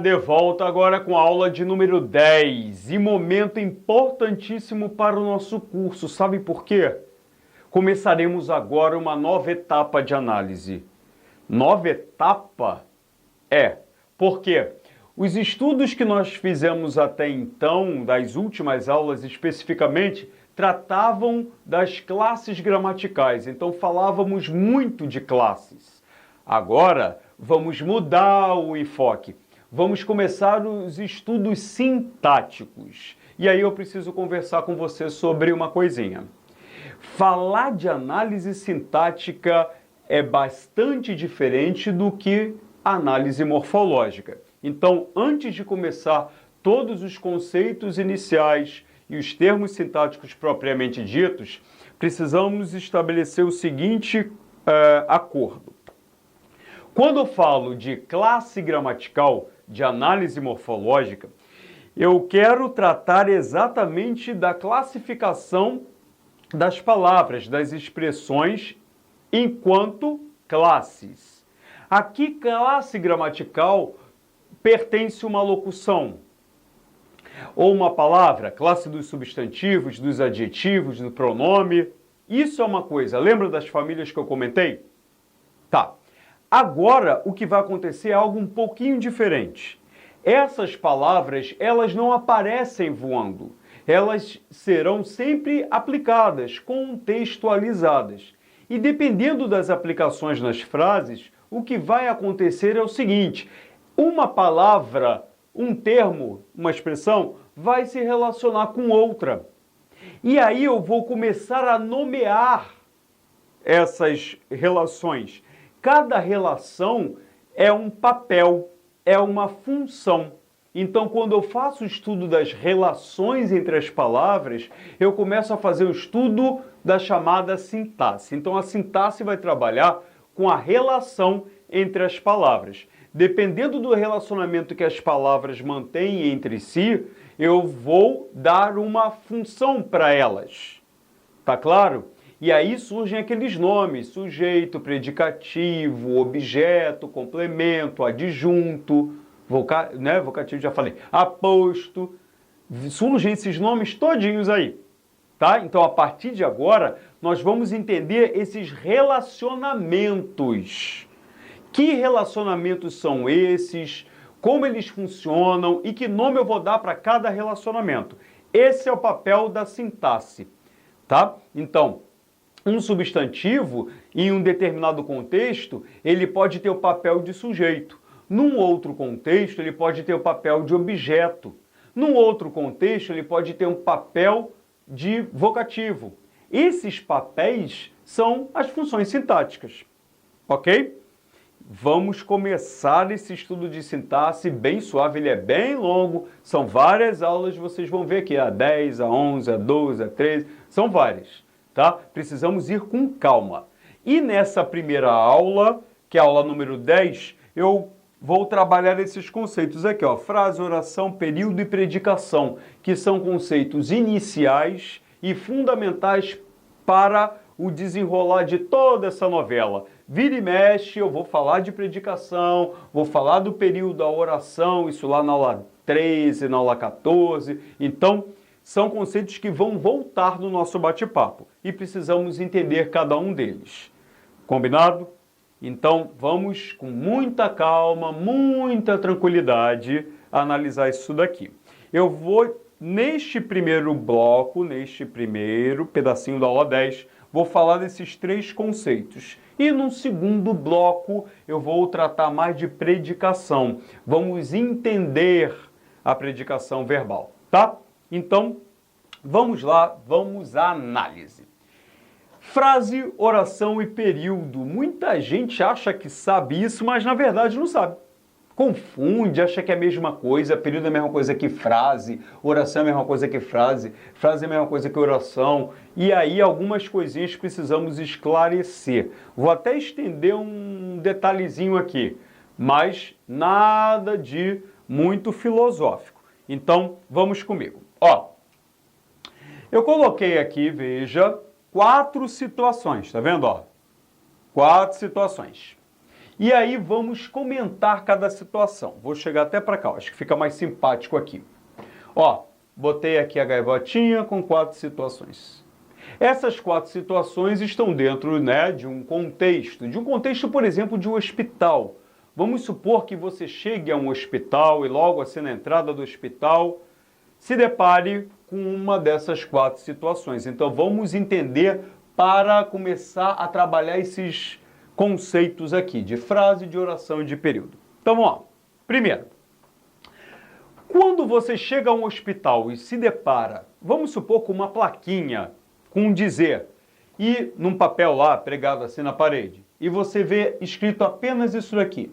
De volta agora com a aula de número 10 e momento importantíssimo para o nosso curso. Sabe por quê? Começaremos agora uma nova etapa de análise. Nova etapa? Porque os estudos que nós fizemos até então, das últimas aulas especificamente, tratavam das classes gramaticais, então falávamos muito de classes. Agora vamos mudar o enfoque. Vamos começar os estudos sintáticos. E aí eu preciso conversar com você sobre uma coisinha. Falar de análise sintática é bastante diferente do que análise morfológica. Então, antes de começar todos os conceitos iniciais e os termos sintáticos propriamente ditos, precisamos estabelecer o seguinte acordo. Quando eu falo de classe gramatical, de análise morfológica, eu quero tratar exatamente da classificação das palavras, das expressões enquanto classes. Aqui, classe gramatical pertence a uma locução ou uma palavra, classe dos substantivos, dos adjetivos, do pronome. Isso é uma coisa. Lembra das famílias que eu comentei? Tá. Agora, o que vai acontecer é algo um pouquinho diferente. Essas palavras, elas não aparecem voando. Elas serão sempre aplicadas, contextualizadas. E dependendo das aplicações nas frases, o que vai acontecer é o seguinte: uma palavra, um termo, uma expressão, vai se relacionar com outra. E aí eu vou começar a nomear essas relações. Cada relação é um papel, é uma função. Então, quando eu faço o estudo das relações entre as palavras, eu começo a fazer o estudo da chamada sintaxe. Então, a sintaxe vai trabalhar com a relação entre as palavras. Dependendo do relacionamento que as palavras mantêm entre si, eu vou dar uma função para elas. Tá claro? E aí surgem aqueles nomes: sujeito, predicativo, objeto, complemento, adjunto, vocativo já falei, aposto. Surgem esses nomes todinhos aí, tá? Então, a partir de agora, nós vamos entender esses relacionamentos. Que relacionamentos são esses? Como eles funcionam? E que nome eu vou dar para cada relacionamento? Esse é o papel da sintaxe, tá? Então, um substantivo, em um determinado contexto, ele pode ter o papel de sujeito. Num outro contexto, ele pode ter o papel de objeto. Num outro contexto, ele pode ter um papel de vocativo. Esses papéis são as funções sintáticas, ok? Vamos começar esse estudo de sintaxe bem suave, ele é bem longo, são várias aulas, vocês vão ver aqui, a 10, a 11, a 12, a 13, são várias. Tá? Precisamos ir com calma. E nessa primeira aula, que é a aula número 10, eu vou trabalhar esses conceitos aqui, ó, frase, oração, período e predicação, que são conceitos iniciais e fundamentais para o desenrolar de toda essa novela. Vira e mexe, eu vou falar de predicação, vou falar do período da oração, isso lá na aula 13, na aula 14, então são conceitos que vão voltar no nosso bate-papo e precisamos entender cada um deles. Combinado? Então vamos com muita calma, muita tranquilidade analisar isso daqui. Eu vou, neste primeiro bloco, neste primeiro pedacinho da aula 10, vou falar desses três conceitos. E no segundo bloco eu vou tratar mais de predicação. Vamos entender a predicação verbal, tá? Então, vamos lá, vamos à análise. Frase, oração e período. Muita gente acha que sabe isso, mas na verdade não sabe. Confunde, acha que é a mesma coisa, período é a mesma coisa que frase, oração é a mesma coisa que frase é a mesma coisa que oração. E aí algumas coisinhas precisamos esclarecer. Vou até estender um detalhezinho aqui, mas nada de muito filosófico. Então, vamos comigo. Ó, eu coloquei aqui, veja, 4 situações, tá vendo? Ó, 4 situações. E aí vamos comentar cada situação. Vou chegar até para cá, acho que fica mais simpático aqui. Ó, botei aqui a gaivotinha com 4 situações. Essas 4 situações estão dentro, né, de um contexto, por exemplo, de um hospital. Vamos supor que você chegue a um hospital e logo assim na entrada do hospital se depare com uma dessas 4 situações. Então vamos entender para começar a trabalhar esses conceitos aqui de frase, de oração e de período. Então vamos lá. Primeiro, quando você chega a um hospital e se depara, vamos supor, com uma plaquinha com um dizer e num papel lá pregado assim na parede, e você vê escrito apenas isso daqui: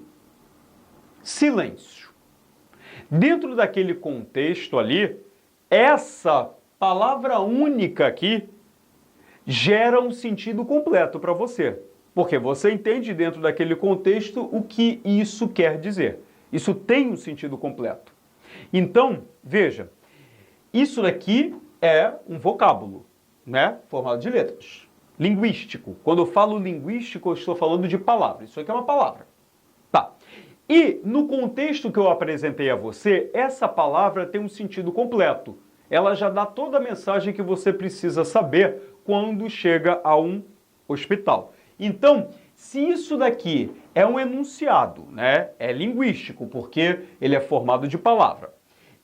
silêncio. Dentro daquele contexto ali, essa palavra única aqui gera um sentido completo para você, porque você entende dentro daquele contexto o que isso quer dizer. Isso tem um sentido completo. Então, veja, isso daqui é um vocábulo, né, formado de letras. Linguístico. Quando eu falo linguístico, eu estou falando de palavra. Isso aqui é uma palavra. Tá. E no contexto que eu apresentei a você, essa palavra tem um sentido completo. Ela já dá toda a mensagem que você precisa saber quando chega a um hospital. Então, se isso daqui é um enunciado, né, é linguístico, porque ele é formado de palavra,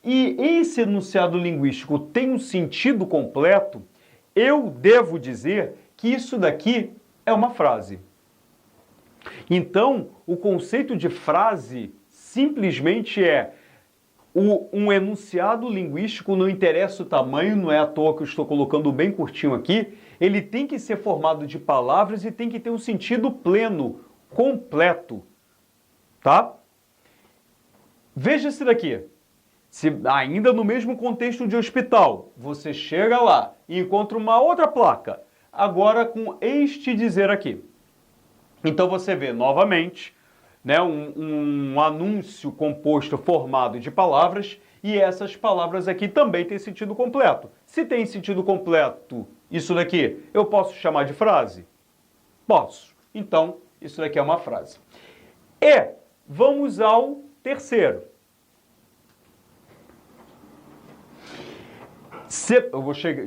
e esse enunciado linguístico tem um sentido completo, eu devo dizer que isso daqui é uma frase. Então, o conceito de frase simplesmente é um enunciado linguístico, não interessa o tamanho, não é à toa que eu estou colocando bem curtinho aqui, ele tem que ser formado de palavras e tem que ter um sentido pleno, completo, tá? Veja isso daqui. Se ainda no mesmo contexto de hospital, você chega lá e encontra uma outra placa, agora com este dizer aqui. Então você vê novamente, né, um anúncio composto, formado de palavras, e essas palavras aqui também têm sentido completo. Se tem sentido completo isso daqui, eu posso chamar de frase? Posso. Então, isso daqui é uma frase. E vamos ao terceiro.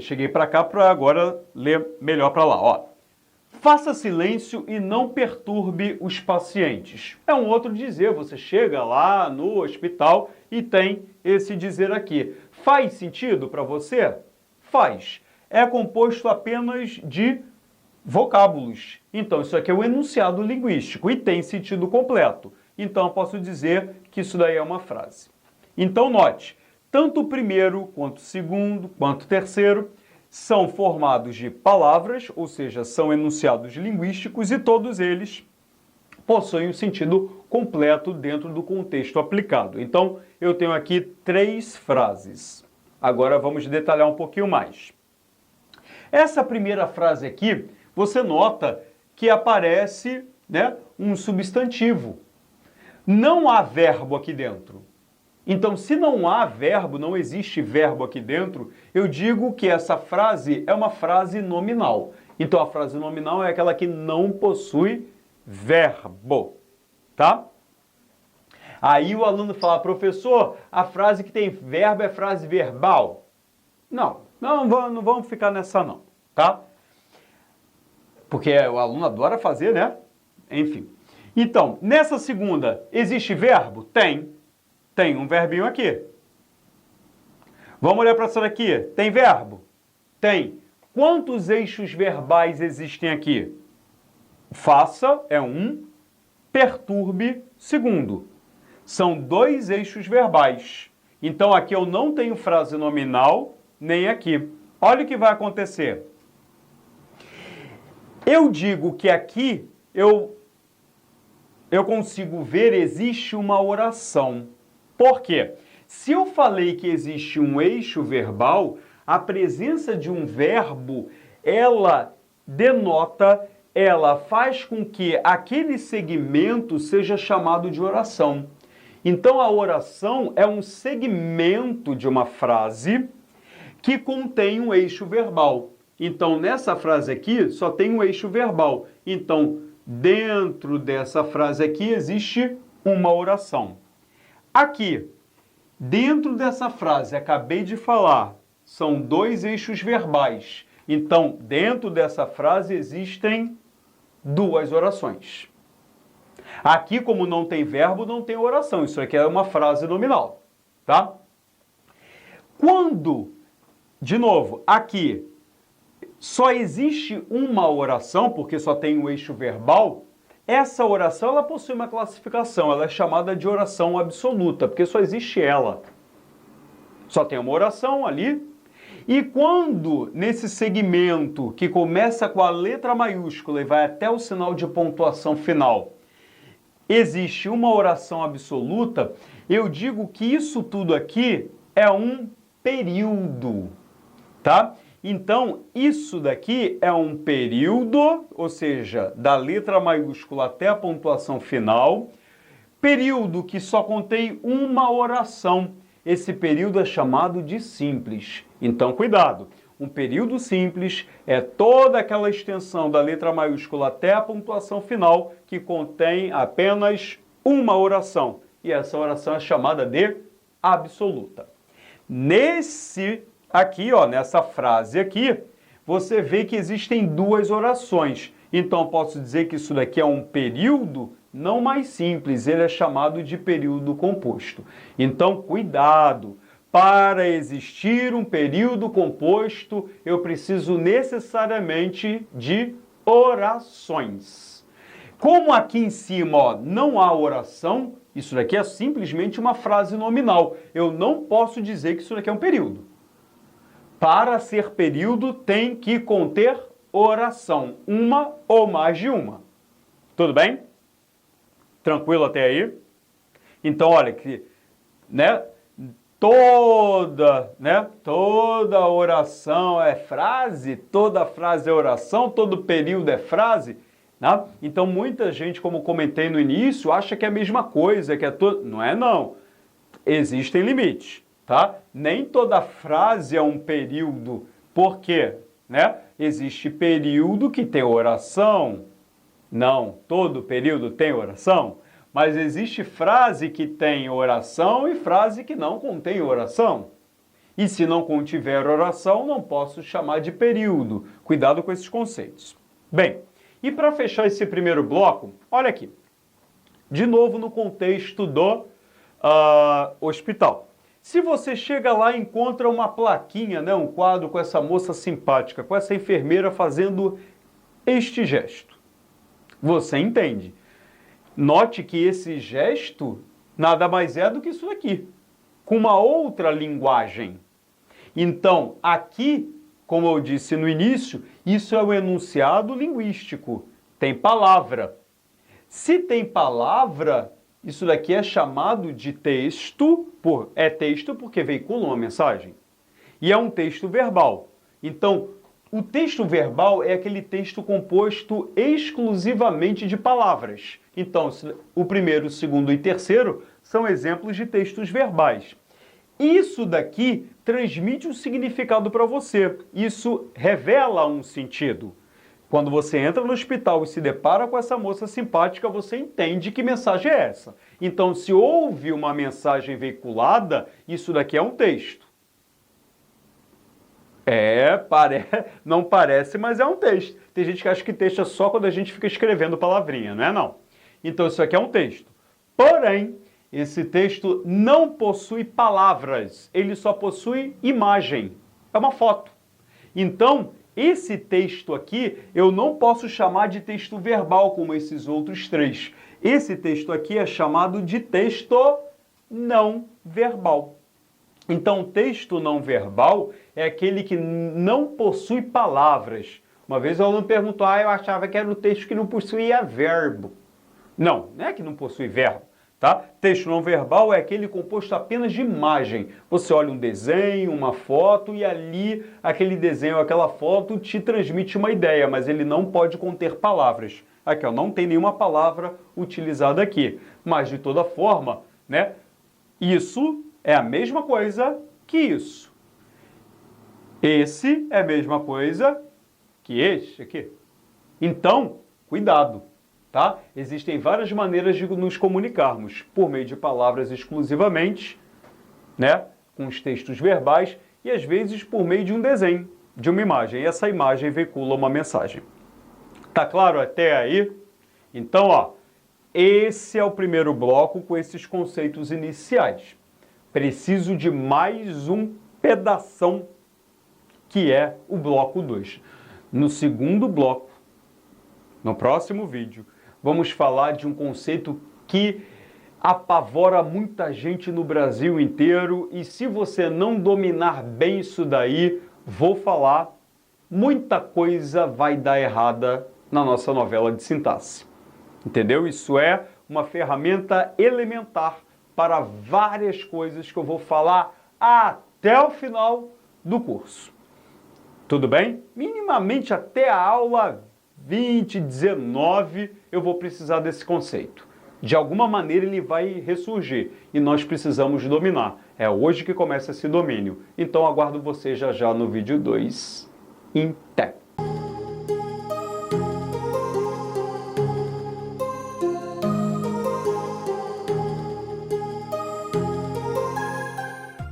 Cheguei para cá para agora ler melhor para lá. Ó. Faça silêncio e não perturbe os pacientes. É um outro dizer, você chega lá no hospital e tem esse dizer aqui. Faz sentido para você? Faz. É composto apenas de vocábulos. Então, isso aqui é um enunciado linguístico e tem sentido completo. Então, eu posso dizer que isso daí é uma frase. Então, note, tanto o primeiro, quanto o segundo, quanto o terceiro são formados de palavras, ou seja, são enunciados linguísticos e todos eles possuem um sentido completo dentro do contexto aplicado. Então, eu tenho aqui 3 frases. Agora vamos detalhar um pouquinho mais. Essa primeira frase aqui, você nota que aparece, né, um substantivo. Não há verbo aqui dentro. Então, se não há verbo, não existe verbo aqui dentro, eu digo que essa frase é uma frase nominal. Então, a frase nominal é aquela que não possui verbo, tá? Aí o aluno fala, professor, a frase que tem verbo é frase verbal. Não vamos ficar nessa não, tá? Porque o aluno adora fazer, né? Enfim. Então, nessa segunda, existe verbo? Tem. Tem um verbinho aqui. Vamos olhar para essa daqui. Tem verbo? Tem. Quantos eixos verbais existem aqui? Faça é um, perturbe, segundo. São 2 eixos verbais. Então, aqui eu não tenho frase nominal, nem aqui. Olha o que vai acontecer. Eu digo que aqui eu consigo ver, existe uma oração. Por quê? Se eu falei que existe um eixo verbal, a presença de um verbo, ela denota, ela faz com que aquele segmento seja chamado de oração. Então, a oração é um segmento de uma frase que contém um eixo verbal. Então, nessa frase aqui, só tem um eixo verbal. Então, dentro dessa frase aqui existe uma oração. Aqui, dentro dessa frase, acabei de falar, são dois eixos verbais. Então, dentro dessa frase existem duas orações. Aqui, como não tem verbo, não tem oração. Isso aqui é uma frase nominal, tá? Quando, de novo, aqui só existe uma oração, porque só tem o eixo verbal, essa oração ela possui uma classificação, ela é chamada de oração absoluta, porque só existe ela. Só tem uma oração ali. E quando, nesse segmento que começa com a letra maiúscula e vai até o sinal de pontuação final, existe uma oração absoluta, eu digo que isso tudo aqui é um período, tá? Então, isso daqui é um período, ou seja, da letra maiúscula até a pontuação final, período que só contém uma oração. Esse período é chamado de simples. Então, cuidado. Um período simples é toda aquela extensão da letra maiúscula até a pontuação final que contém apenas uma oração. E essa oração é chamada de absoluta. Nesse aqui, ó, nessa frase aqui, você vê que existem duas orações. Então, posso dizer que isso daqui é um período não mais simples, ele é chamado de período composto. Então, cuidado! Para existir um período composto, eu preciso necessariamente de orações. Como aqui em cima, ó, não há oração, isso daqui é simplesmente uma frase nominal. Eu não posso dizer que isso daqui é um período. Para ser período, tem que conter oração, uma ou mais de uma. Tudo bem? Tranquilo até aí? Então, olha que, toda oração é frase, toda frase é oração, todo período é frase, né? Então, muita gente, como comentei no início, acha que é a mesma coisa, que é tudo. Não é, não. Existem limites, tá? Nem toda frase é um período, porque, existe período que tem oração. Não, todo período tem oração, mas existe frase que tem oração e frase que não contém oração. E se não contiver oração, não posso chamar de período. Cuidado com esses conceitos. Bem, e para fechar esse primeiro bloco, olha aqui. De novo no contexto do hospital. Se você chega lá e encontra uma plaquinha, um quadro com essa moça simpática, com essa enfermeira fazendo este gesto, você entende. Note que esse gesto nada mais é do que isso aqui, com uma outra linguagem. Então, aqui, como eu disse no início, isso é um enunciado linguístico. Tem palavra. Se tem palavra, isso daqui é chamado de texto, é texto porque veicula uma mensagem. E é um texto verbal. Então, o texto verbal é aquele texto composto exclusivamente de palavras. Então, o primeiro, o segundo e terceiro são exemplos de textos verbais. Isso daqui transmite um significado para você. Isso revela um sentido. Quando você entra no hospital e se depara com essa moça simpática, você entende que mensagem é essa. Então, se houve uma mensagem veiculada, isso daqui é um texto. Não parece, mas é um texto. Tem gente que acha que texto é só quando a gente fica escrevendo palavrinha, não é não? Então isso aqui é um texto. Porém, esse texto não possui palavras, ele só possui imagem. É uma foto. Então, esse texto aqui eu não posso chamar de texto verbal como esses outros três. Esse texto aqui é chamado de texto não verbal. Então, texto não verbal é aquele que não possui palavras. Uma vez o aluno perguntou, eu achava que era o texto que não possuía verbo. Não, não é que não possui verbo, tá? Texto não verbal é aquele composto apenas de imagem. Você olha um desenho, uma foto e ali aquele desenho, aquela foto te transmite uma ideia, mas ele não pode conter palavras. Aqui, ó, não tem nenhuma palavra utilizada aqui. Mas, de toda forma, isso é a mesma coisa que isso. Esse é a mesma coisa que este aqui. Então, cuidado. tá? Existem várias maneiras de nos comunicarmos, por meio de palavras exclusivamente, né? Com os textos verbais, e às vezes por meio de um desenho, de uma imagem. E essa imagem veicula uma mensagem. Tá claro até aí? Então, ó, esse é o primeiro bloco com esses conceitos iniciais. Preciso de mais um pedação, que é o bloco 2. No segundo bloco, no próximo vídeo, vamos falar de um conceito que apavora muita gente no Brasil inteiro, e se você não dominar bem isso daí, vou falar, muita coisa vai dar errada na nossa novela de sintaxe. Entendeu? Isso é uma ferramenta elementar para várias coisas que eu vou falar até o final do curso. Tudo bem? Minimamente até a aula 20, 19, eu vou precisar desse conceito. De alguma maneira ele vai ressurgir e nós precisamos dominar. É hoje que começa esse domínio. Então aguardo você já já no vídeo 2. Até!